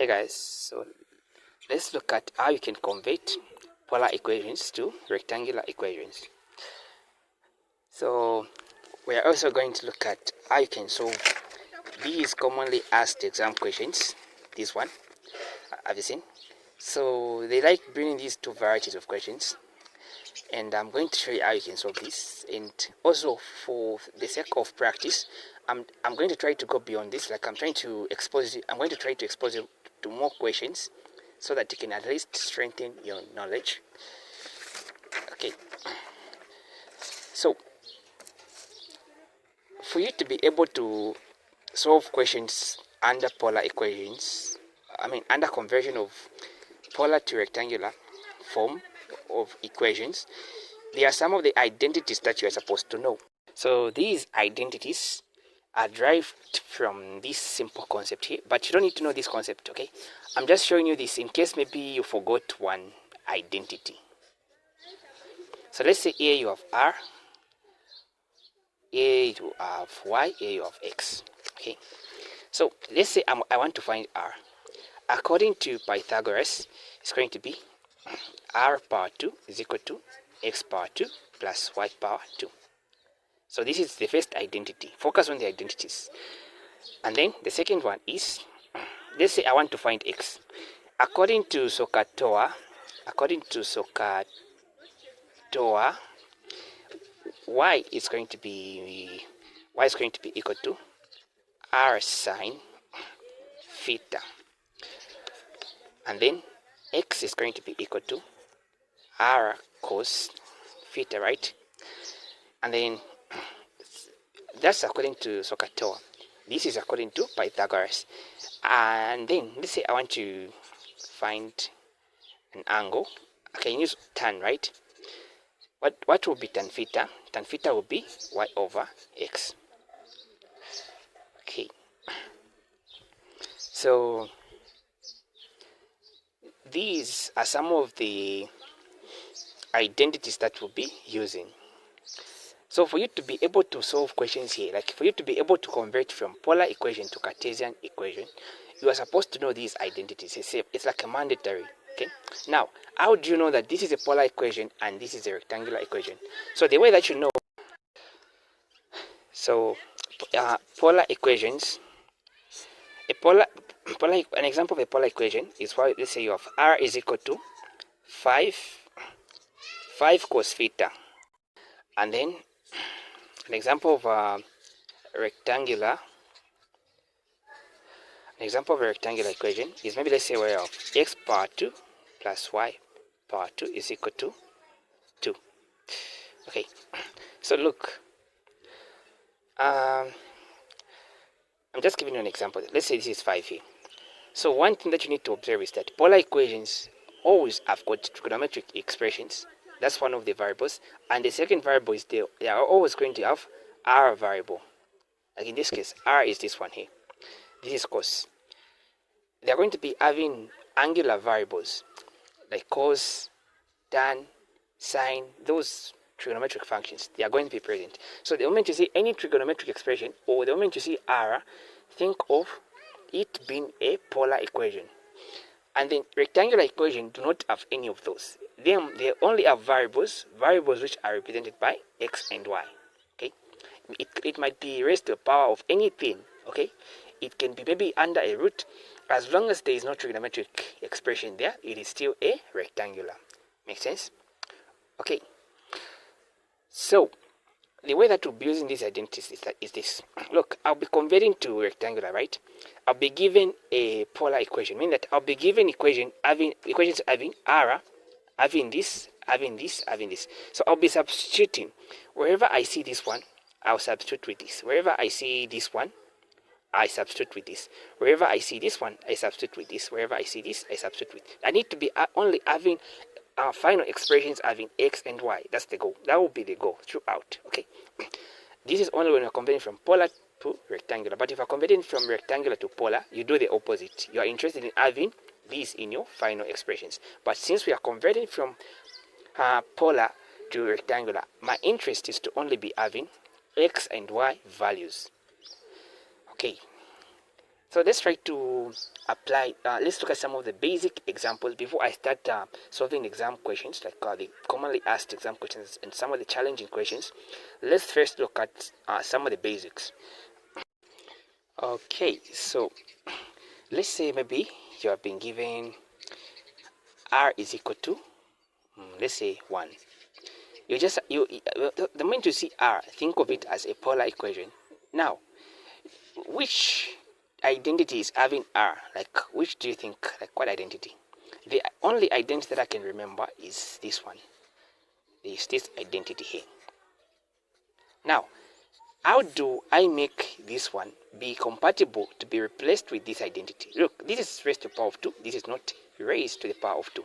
Hey guys, so let's look at how you can convert polar equations to rectangular equations. So we are also going to look at how you can solve these commonly asked exam questions. This one, have you seen? So they like bringing these two varieties of questions, and I'm going to show you how you can solve this. And also, for the sake of practice, I'm going to try to go beyond this. Like I'm going to try to expose you to more questions so that you can at least strengthen your knowledge. Okay, so for you to be able to solve questions under polar equations, under conversion of polar to rectangular form of equations, there are some of the identities that you are supposed to know. So these identities are derived from this simple concept here, but you don't need to know this concept, okay? I'm just showing you this in case maybe you forgot one identity. So let's say here you have R, here you have Y, here you have X, okay? So let's say I want to find R. According to Pythagoras, it's going to be R power 2 is equal to X power 2 plus Y power 2. So this is the first identity. Focus on the identities. And then the second one is, let's say I want to find X. According to SOHCAHTOA, y is going to be equal to R sine theta. And then X is going to be equal to R cos theta, right? And then that's according to SOHCAHTOA. This is according to Pythagoras. And then let's say I want to find an angle. I can use tan, right? What will be tan theta? Tan theta will be y over x. Okay. So these are some of the identities that we'll be using. So for you to be able to solve questions here, like for you to be able to convert from polar equation to Cartesian equation, you are supposed to know these identities. It's like a mandatory. Okay. Now, how do you know that this is a polar equation and this is a rectangular equation? So the way that you know, polar equations, an example of a polar equation is why, let's say you have R is equal to 5 cos theta, and then an example of a rectangular equation is, maybe let's say we have x power 2 plus y power 2 is equal to 2. Okay, so look, I'm just giving you an example. Let's say this is 5 here. So one thing that you need to observe is that polar equations always have got trigonometric expressions. That's one of the variables. And the second variable is they are always going to have R variable. Like in this case, R is this one here. This is cos. They are going to be having angular variables like cos, tan, sine, those trigonometric functions. They are going to be present. So the moment you see any trigonometric expression, or the moment you see R, think of it being a polar equation. And then rectangular equations do not have any of those. They only have variables which are represented by x and y. Okay, it might be raised to the power of anything. Okay, it can be maybe under a root. As long as there is no trigonometric expression there, it is still a rectangular. Make sense? Okay. So the way that we'll be using these identities is this. Look, I'll be converting to rectangular, right? I'll be given a polar equation, meaning that I'll be given equations having R, having this. So I'll be substituting. Wherever I see this one, I'll substitute with this. Wherever I see this one, I substitute with this. Wherever I see this one, I substitute with this. Wherever I see this, I substitute with. I need to be only having final expressions having x and y. That's the goal. That will be the goal throughout. Okay. This is only when you're converting from polar to rectangular. But if you're converting from rectangular to polar, you do the opposite. You are interested in having these in your final expressions. But since we are converting from polar to rectangular, my interest is to only be having x and y values. Okay. So let's try to apply, let's look at some of the basic examples before I start solving exam questions, like the commonly asked exam questions and some of the challenging questions. Let's first look at some of the basics. Okay, so let's say maybe you have been given r is equal to, let's say 1. The moment you see r, think of it as a polar equation. Now, which identity is having r? Like, which do you think? Like, what identity? The only identity that I can remember is this one. Is this identity here. Now, how do I make this one be compatible to be replaced with this identity? Look, this is raised to the power of 2. This is not raised to the power of 2.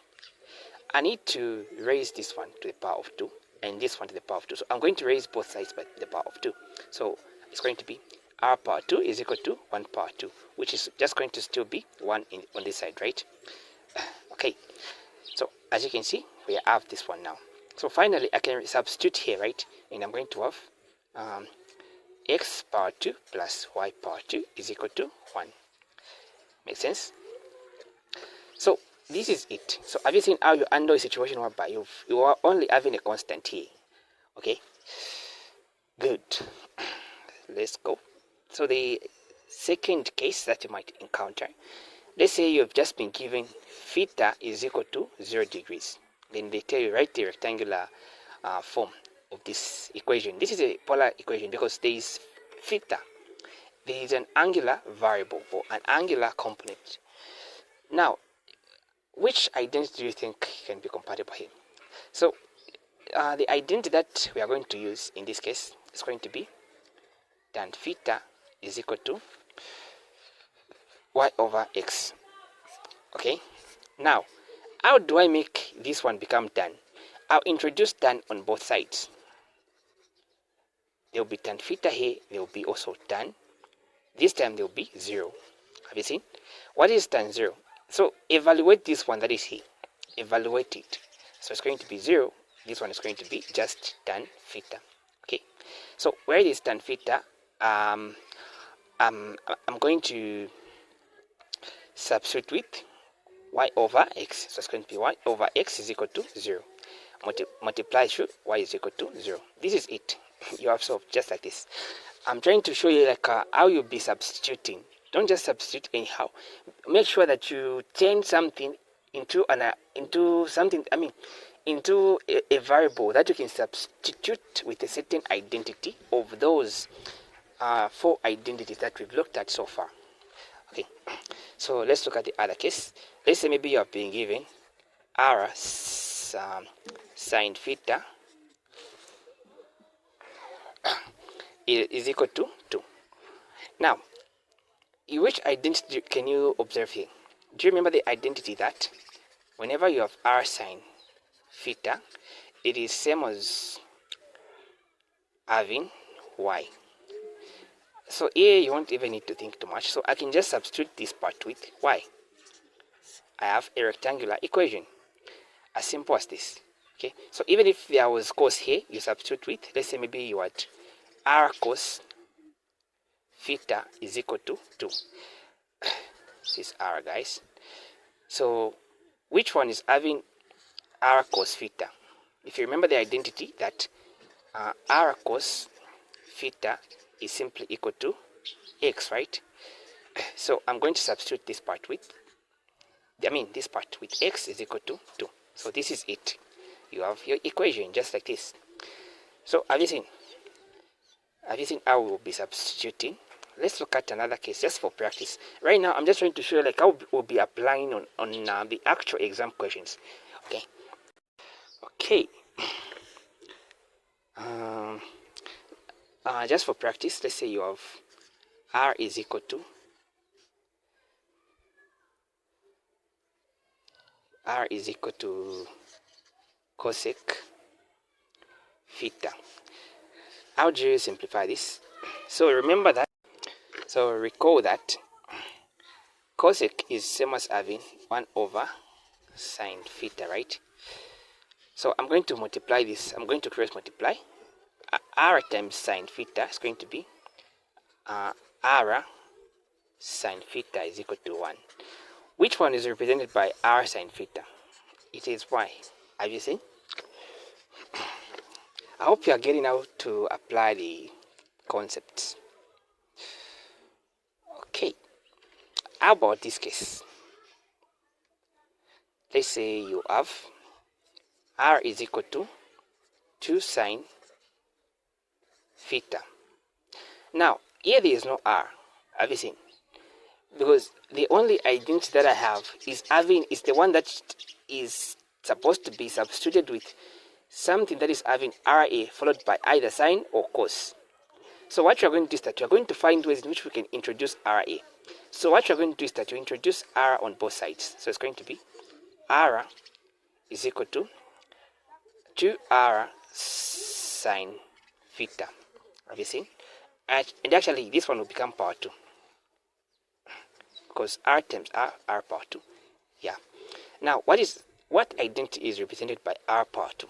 I need to raise this one to the power of 2 and this one to the power of 2. So I'm going to raise both sides by the power of 2. So it's going to be r power 2 is equal to 1 power 2, which is just going to still be 1 on this side, right? Okay, so as you can see, we have this one now. So finally, I can substitute here, right? And I'm going to have x power 2 plus y power 2 is equal to 1. Make sense? So this is it. So have you seen how you handle a situation whereby you are only having a constant here? Okay, good. Let's go. So the second case that you might encounter, let's say you've just been given theta is equal to 0 degrees. Then they tell you write the rectangular form of this equation. This is a polar equation because there is theta. There is an angular variable or an angular component. Now, which identity do you think can be compatible here? So the identity that we are going to use in this case is going to be tan theta is equal to y over x. Okay, now how do I make this one become tan? I'll introduce tan on both sides. There will be tan theta here, there will be also tan. This time there will be 0. Have you seen? What is tan 0? So evaluate this one that is here. Evaluate it. So it's going to be 0. This one is going to be just tan theta. Okay. So where is tan theta? I'm going to substitute with y over x. So it's going to be y over x is equal to 0. Multiply through y is equal to 0. This is it. You have solved just like this. I'm trying to show you like how you'll be substituting. Don't just substitute anyhow. Make sure that you turn something into a variable that you can substitute with a certain identity of those 4 identities that we've looked at so far. Okay, so let's look at the other case. Let's say maybe you have been given r sine theta is equal to 2. Now, which identity can you observe here? Do you remember the identity that whenever you have r sine theta, it is same as having y? So here you won't even need to think too much. So I can just substitute this part with y. I have a rectangular equation. As simple as this. Okay, so even if there was cos here, you substitute with, let's say maybe you had r cos theta is equal to 2. This is r, guys. So which one is having r cos theta? If you remember the identity that r cos theta is simply equal to x, right? So I'm going to substitute this part with, this part with x is equal to 2. So this is it. You have your equation just like this. So have you seen how we'll be substituting? Let's look at another case just for practice. Right now, I'm just trying to show you like how we'll be applying on the actual exam questions. Okay. Just for practice, let's say you have r is equal to cosec theta. How do you simplify this? So remember that. So recall that cosec is same as having 1 over sine theta, right? So I'm going to multiply this. I'm going to cross multiply. R times sine theta is going to be r sine theta is equal to 1. Which one is represented by r sine theta? It is y. Have you seen? I hope you are getting how to apply the concepts. Okay, how about this case? Let's say you have r is equal to 2 sine theta. Now, here there is no r. Have you seen? Because the only identity that I have is the one that is supposed to be substituted with something that is having RA followed by either sine or cos. So what you're going to do is that you're going to find ways in which we can introduce RA. So what you're going to do is that you introduce R on both sides. So it's going to be R is equal to 2R sine theta. Have you seen? And actually this one will become power 2. Because r times r power 2. Yeah. Now, what identity is represented by r power 2?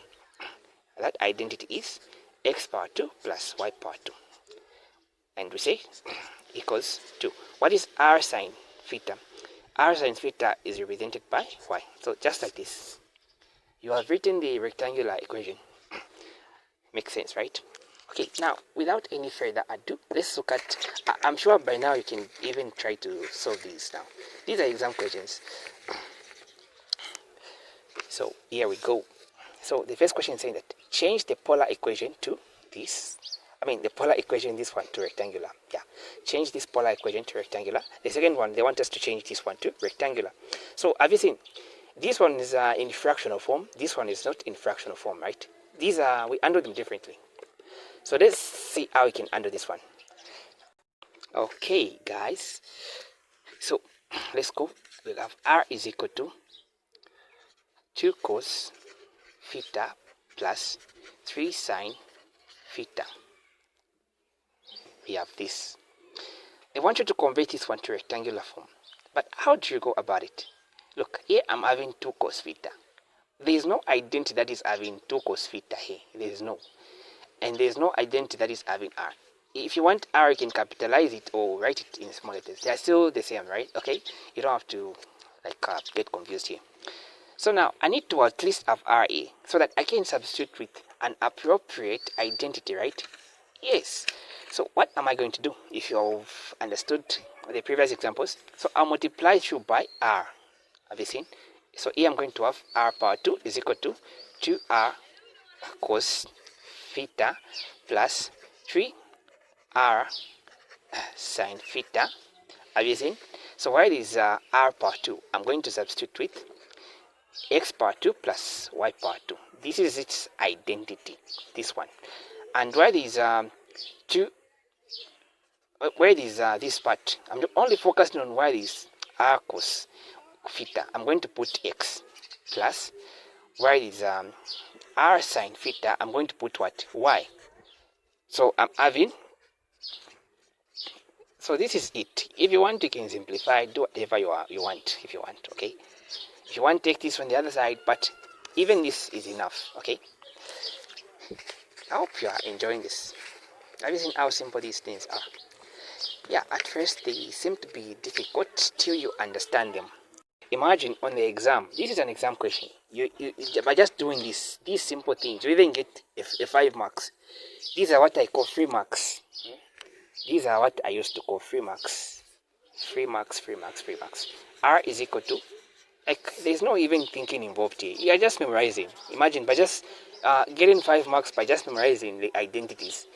That identity is x power 2 plus y power 2. And we say equals 2. What is r sine theta? R sine theta is represented by y. So just like this, you have written the rectangular equation. Makes sense, right? Okay, now without any further ado, let's look at, I'm sure by now you can even try to solve these now. These are exam questions. So here we go. So the first question is saying that change the polar equation to this. The polar equation, this one to rectangular. Yeah, change this polar equation to rectangular. The second one, they want us to change this one to rectangular. So have you seen? This one is in fractional form. This one is not in fractional form, right? These are, we handle them differently. So let's see how we can handle this one. Okay, guys. So let's go. We'll have r is equal to 2 cos theta plus 3 sine theta. We have this. I want you to convert this one to rectangular form. But how do you go about it? Look, here I'm having 2 cos theta. There is no identity that is having 2 cos theta here. There is no. And there's no identity that is having r. If you want r, you can capitalize it or write it in small letters. They are still the same, right? Okay, you don't have to get confused here. So now I need to at least have ra so that I can substitute with an appropriate identity, right? Yes. So what am I going to do? If you've understood the previous examples, so I'll multiply through by r. Have you seen? So here I'm going to have r power 2 is equal to 2r cos theta plus 3r sine theta. Have you seen? So where is r power 2? I'm going to substitute with x power 2 plus y power 2. This is its identity, this one. And where is this part? I'm only focusing on where is r cos theta. I'm going to put x plus where is r sine theta. I'm going to put what? Y. So I'm having, so this is it. If you want, you can simplify, do whatever you want if you want, okay? If you want, take this on the other side, but even this is enough, okay? I hope you are enjoying this. Have you seen how simple these things are? Yeah, at first they seem to be difficult till you understand them. Imagine on the exam, this is an exam question. You by just doing these simple things, you even get a 5 marks. These are what I call free marks. These are what I used to call free marks. Free marks. R is equal to, there's no even thinking involved here. You're just memorizing. Imagine by just getting 5 marks by just memorizing the identities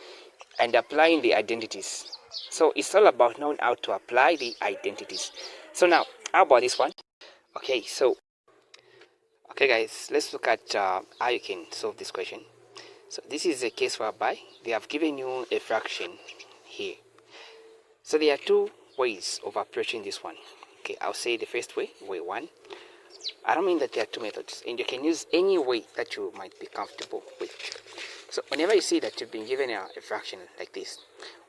and applying the identities. So it's all about knowing how to apply the identities. So now, how about this one? Okay, guys, let's look at how you can solve this question. So this is a case whereby they have given you a fraction here. So there are 2 ways of approaching this one. Okay, I'll say the first way, way 1. I don't mean that there are 2 methods, and you can use any way that you might be comfortable with. So whenever you see that you've been given a fraction like this,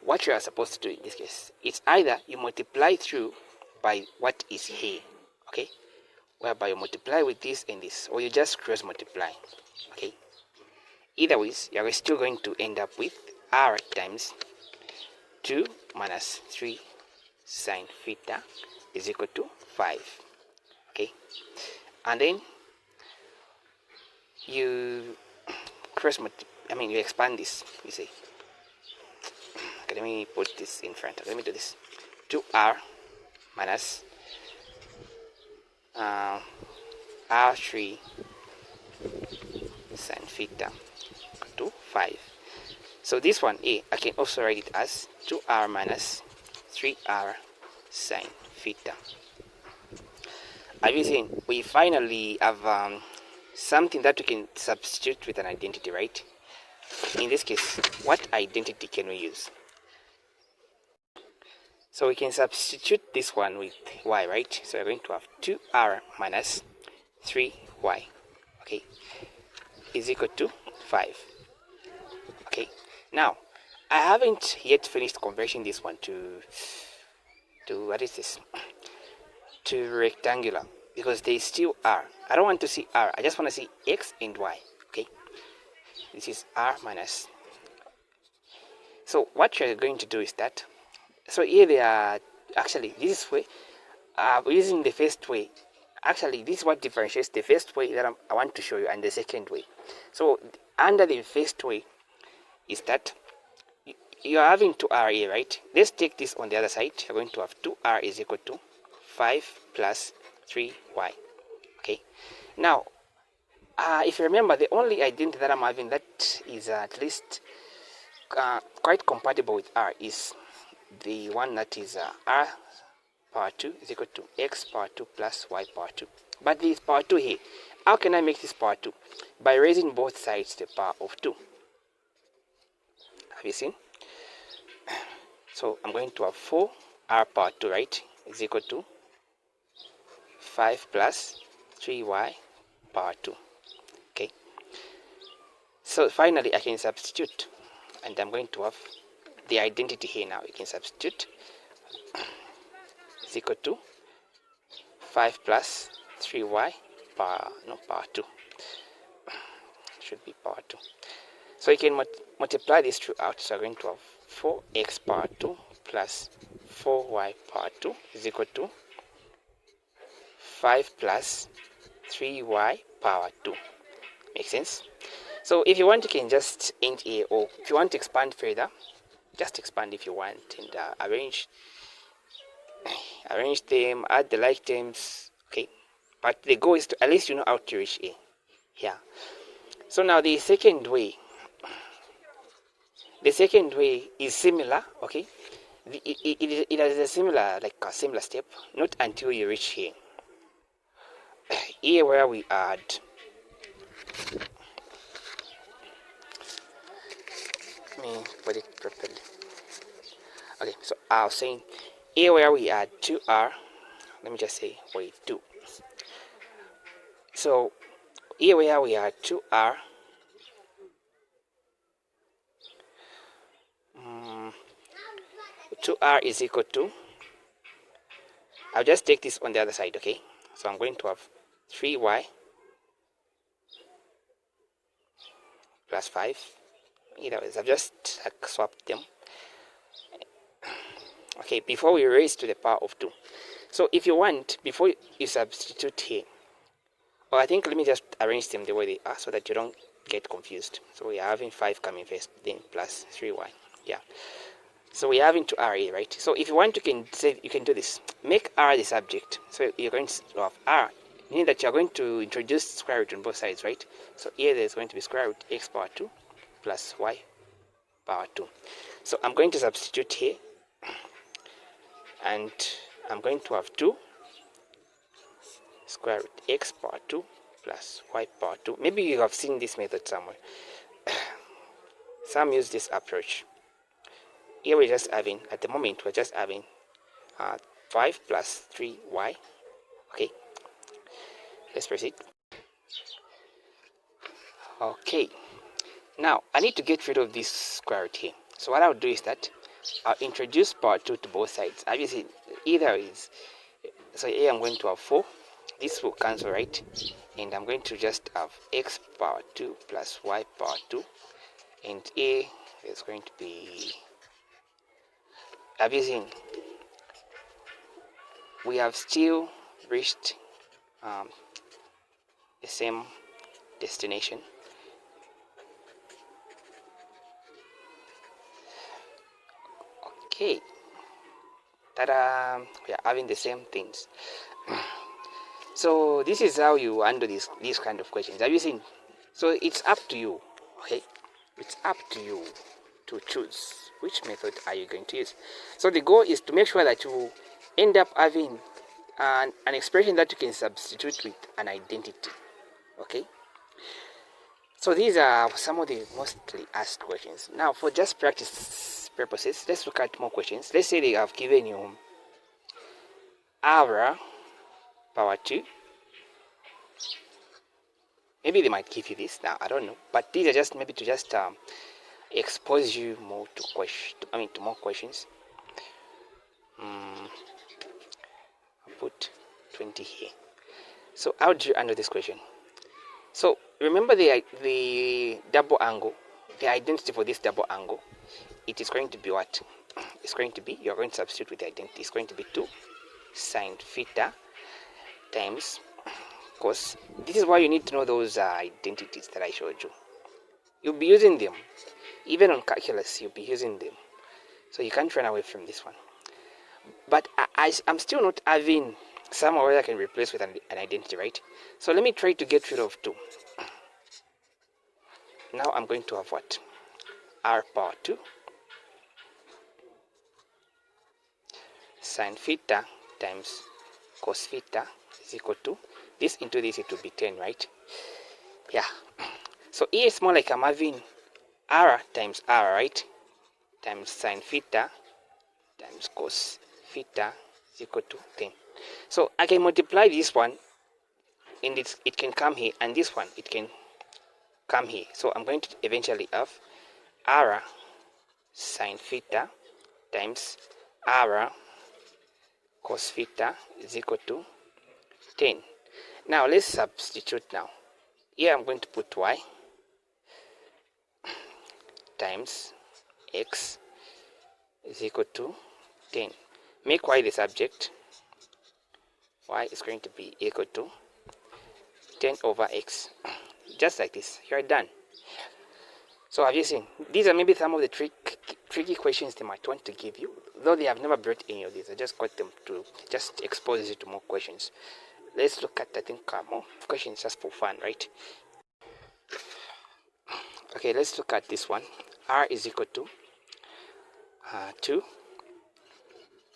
what you are supposed to do in this case, it's either you multiply through by what is here, okay, whereby you multiply with this and this, or you just cross multiply, okay. Either ways, you are still going to end up with r times 2 minus 3 sine theta is equal to 5. Okay, and then you you expand this. You see, okay, let me put this in front. Let me do this. 2r minus r3 sine theta to 5. So this one, I can also write it as 2r minus 3r sine theta. Have you seen? We finally have something that we can substitute with an identity, right? In this case, what identity can we use? So we can substitute this one with y, right? So we're going to have 2r minus 3y, okay, is equal to 5. Okay, now I haven't yet finished converting this one to what is this? To rectangular, because they still are. I don't want to see r, I just want to see x and y. Okay, this is r minus. So what you're going to do is that, so here they are, actually this way, using the first way. Actually, this is what differentiates the first way that I want to show you and the second way. So under the first way is that you are having 2r here, right? Let's take this on the other side. You're going to have 2r is equal to 5 plus 3y. Okay, now if you remember, the only identity that I'm having that is at least quite compatible with r is the one that is r power 2 is equal to x power 2 plus y power 2. But this power 2 here, how can I make this power 2? By raising both sides to the power of 2. Have you seen? So I'm going to have 4r power 2, right, is equal to 5 plus 3y power 2. Okay, so finally I can substitute, and I'm going to have the identity here now. You can substitute is equal to 5 plus 3y power 2. Should be power 2. So you can multiply this throughout. So I'm going to have 4x power 2 plus 4y power 2 is equal to 5 plus 3y power 2. Makes sense? So if you want, you can just end here, or if you want to expand further, just expand if you want, and arrange them, add the like terms. Okay, but the goal is to at least you know how to reach a. Yeah. So now the second way is similar. Okay, it has a similar step, not until you reach here. Here where we add, let me put it properly. Okay, so I was saying here where we add 2r, let me just say wait 2. So here where we add 2r, 2r is equal to, I'll just take this on the other side. Okay, so I'm going to have 3y plus 5. Either ways, I've just swapped them. Okay, before we raise to the power of 2. So if you want, before you substitute here, well, I think let me just arrange them the way they are so that you don't get confused. So we are having 5 coming first, then plus 3y. Yeah. So we are having 2r here, right? So if you want, you can do this. Make r the subject. So you're going to have r, meaning that you're going to introduce square root on both sides, right? So here there's going to be square root x power 2 plus y power 2. So I'm going to substitute here, and I'm going to have 2 square root x power 2 plus y power 2. Maybe you have seen this method somewhere. Some use this approach. Here we're just having, at the moment, we're just having 5 plus 3y. Okay, let's proceed. Okay, now I need to get rid of this square root here. So what I'll do is that I'll introduce power 2 to both sides. Obviously, either is, so here I'm going to have 4. This will cancel, right? And I'm going to just have x power 2 plus y power 2. And here is going to be, obviously, we have still reached the same destination. Okay, ta-da! We are having the same things. So this is how you handle these kind of questions. Have you seen? So it's up to you. Okay, it's up to you to choose which method are you going to use. So the goal is to make sure that you end up having an expression that you can substitute with an identity. Okay, so these are some of the mostly asked questions. Now for just practice purposes, let's look at more questions. Let's say they have given you r power 2. Maybe they might give you this now, I don't know, but these are just maybe to just expose you more to to more questions. I'll put 20 here. So how do you handle this question? So remember the double angle, the identity for this double angle. It is going to be what? It's going to be, you're going to substitute with the identity. It's going to be 2 sine theta times cos. This is why you need to know those identities that I showed you. You'll be using them. Even on calculus, you'll be using them. So you can't run away from this one. But I'm still not having somewhere where I can replace with an identity, right? So let me try to get rid of 2. Now I'm going to have what? R power 2 sine theta times cos theta is equal to, this into this, it will be 10, right? Yeah. So here it's more like I'm having r times r, right? Times sine theta times cos theta is equal to 10. So I can multiply this one, and it can come here, and this one, it can come here. So I'm going to eventually have r sine theta times r cos theta is equal to 10. Now let's substitute now. Here I'm going to put y times x is equal to 10. Make y the subject. Y is going to be equal to 10 over x. Just like this. You're done. So have you seen? These are maybe some of the tricky questions they might want to give you. Though they have never brought any of these. I just got them to just expose you to more questions. Let's look at, I think, more questions just for fun, right? Okay, let's look at this one. R is equal to 2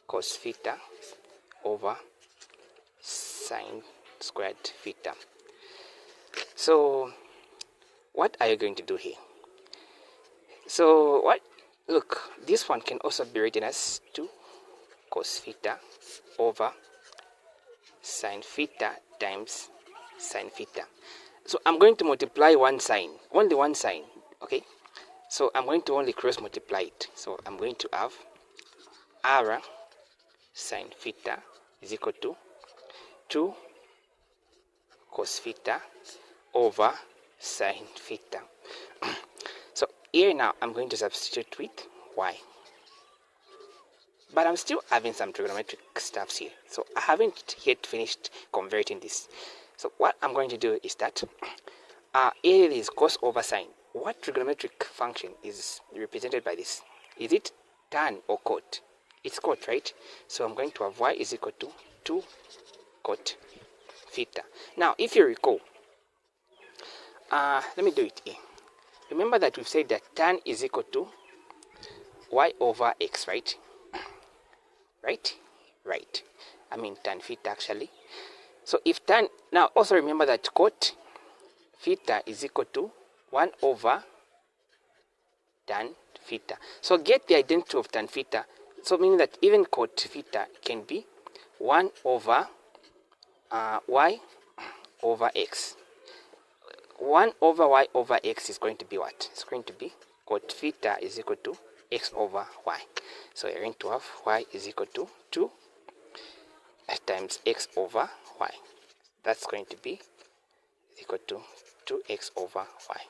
cos theta over sine squared theta. So what are you going to do here? So look, this one can also be written as 2 cos theta over sine theta times sine theta. So I'm going to multiply one sign, only one sign, okay? So I'm going to only cross multiply it. So I'm going to have r sine theta is equal to 2 cos theta over sine theta. So here now I'm going to substitute with y. But I'm still having some trigonometric stuffs here. So I haven't yet finished converting this. So what I'm going to do is that here is cos over sine. What trigonometric function is represented by this? Is it tan or cot? It's cot, right? So I'm going to have y is equal to 2 cot theta. Now, if you recall, let me do it here. Remember that we've said that tan is equal to y over x, right? Right. I mean tan theta actually. So if tan, now also remember that cot theta is equal to 1 over tan theta. So get the identity of tan theta. So meaning that even cot theta can be 1 over y over x. 1 over y over x is going to be what? It's going to be cot theta is equal to x over y. So you're going to have y is equal to 2 times x over y. That's going to be equal to 2x over y.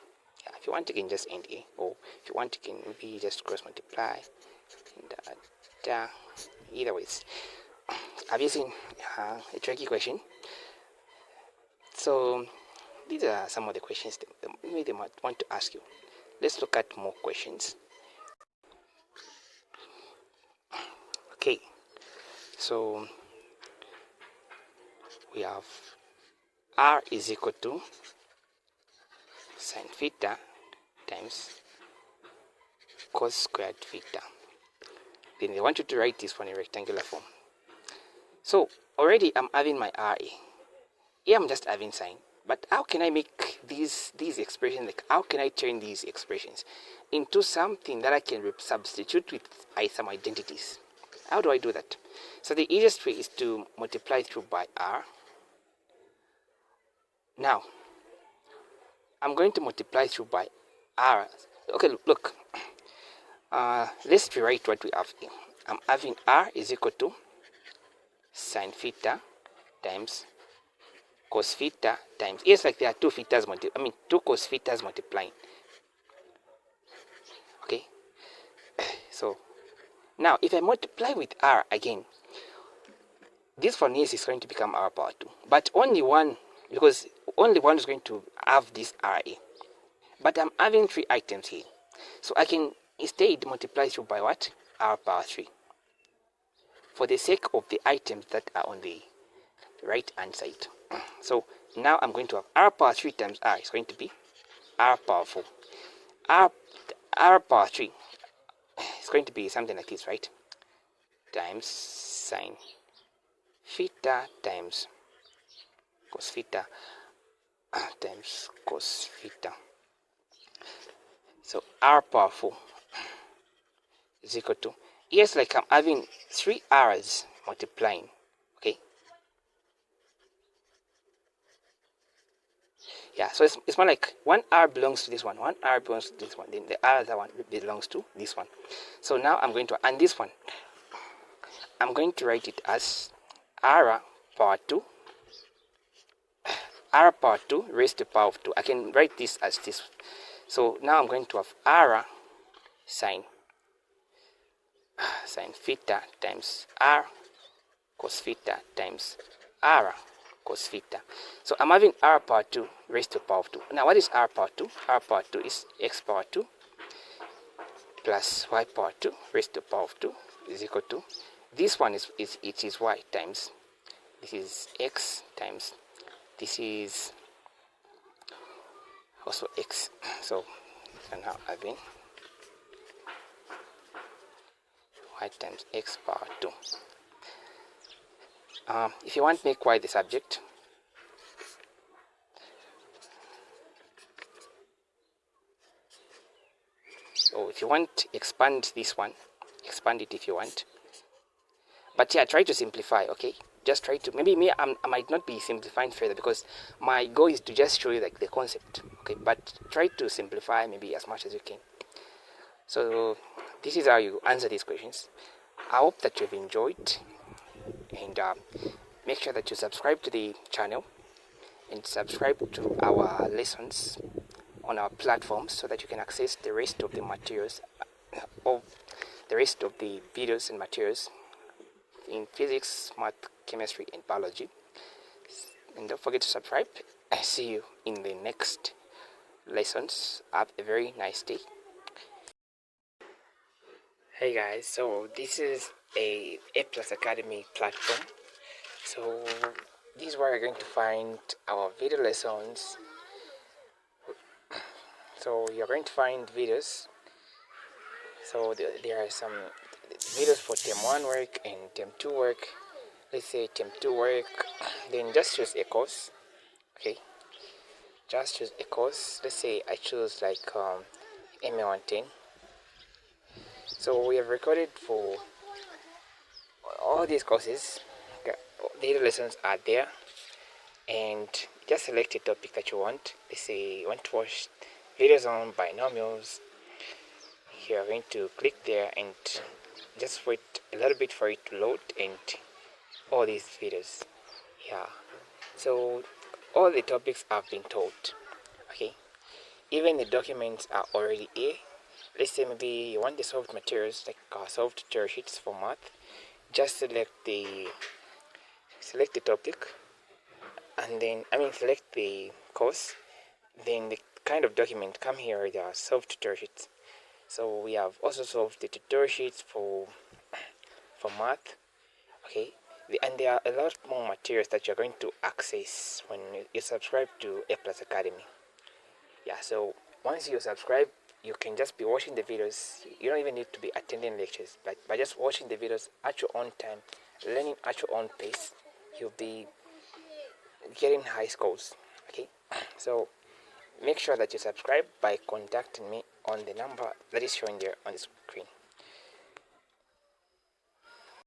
Yeah, if you want, you can just end a, or if you want, you can maybe just cross multiply. Either ways. have you seen a tricky question? So these are some of the questions that maybe they might want to ask you. Let's look at more questions. Okay, so we have r is equal to sine theta times cos squared theta. Then they want you to write this one in rectangular form. So already I'm having my RA. Here I'm just having sine. But how can I make these expressions, like how can I turn these expressions into something that I can substitute with some identities? How do I do that? So the easiest way is to multiply through by r. Now, I'm going to multiply through by r. Okay, look. Let's rewrite what we have here. I'm having r is equal to sine theta times cos theta times, yes, like there are two thetas two cos thetas multiplying. Okay, so now if I multiply with r again, this one is going to become r power 2, but only one, because only one is going to have this ra. But I'm having three items here, so I can instead multiply through by what? R power 3, for the sake of the items that are on the right hand side. So now I'm going to have r power 3 times r is going to be r power 4. R power 3 is going to be something like this, right? Times sine theta times cos theta times cos theta. So r power 4 is equal to, yes, like I'm having three r's multiplying. Okay, yeah, so it's more like one r belongs to this one r belongs to this one, then the other one belongs to this one. So now I'm going to, and this one I'm going to write it as r power 2 raised to the power of 2. I can write this as this. So now I'm going to have r sine theta times r cos theta times r cos theta. So I'm having r power 2 raised to the power of 2. Now what is r power 2? R power 2 is x power 2 plus y power 2 raised to the power of 2 is equal to, this one is y times, this is x times, this is also x. So now having y times x power 2. If you want to make y the subject, so if you want, expand this one, expand it if you want. But yeah, try to simplify, okay? Just try to, maybe me, I might not be simplifying further because my goal is to just show you like the concept, okay? But try to simplify maybe as much as you can. So this is how you answer these questions. I hope that you've enjoyed, and make sure that you subscribe to the channel and subscribe to our lessons on our platforms so that you can access the rest of the materials, of the rest of the videos and materials in physics, math, chemistry, and biology. And don't forget to subscribe. I see you in the next lessons. Have a very nice day. Hey guys, so this is a Plus Academy platform. So this is where you're going to find our video lessons. So you're going to find videos. So there are some videos for term 1 work and term 2 work. Let's say term 2 work, then just choose a course. Okay, just choose a course. Let's say I choose like MA 110. So we have recorded for all these courses. The lessons are there, and just select a topic that you want. Let's say you want to watch videos on binomials. You're going to click there and just wait a little bit for it to load, and all these videos. Yeah, so all the topics have been taught. Okay, even the documents are already here. Let's say maybe you want the solved materials, like solved tutorial sheets for math. Just select the select the topic, and then select the course, then the kind of document. Come here, there are solved tutorial sheets. So we have also solved the tutorial sheets for math. Okay, and there are a lot more materials that you're going to access when you subscribe to A Plus Academy. Yeah, so once you subscribe, you can just be watching the videos. You don't even need to be attending lectures, but by just watching the videos at your own time, learning at your own pace, you'll be getting high scores. Okay, so make sure that you subscribe by contacting me on the number that is showing there on the screen.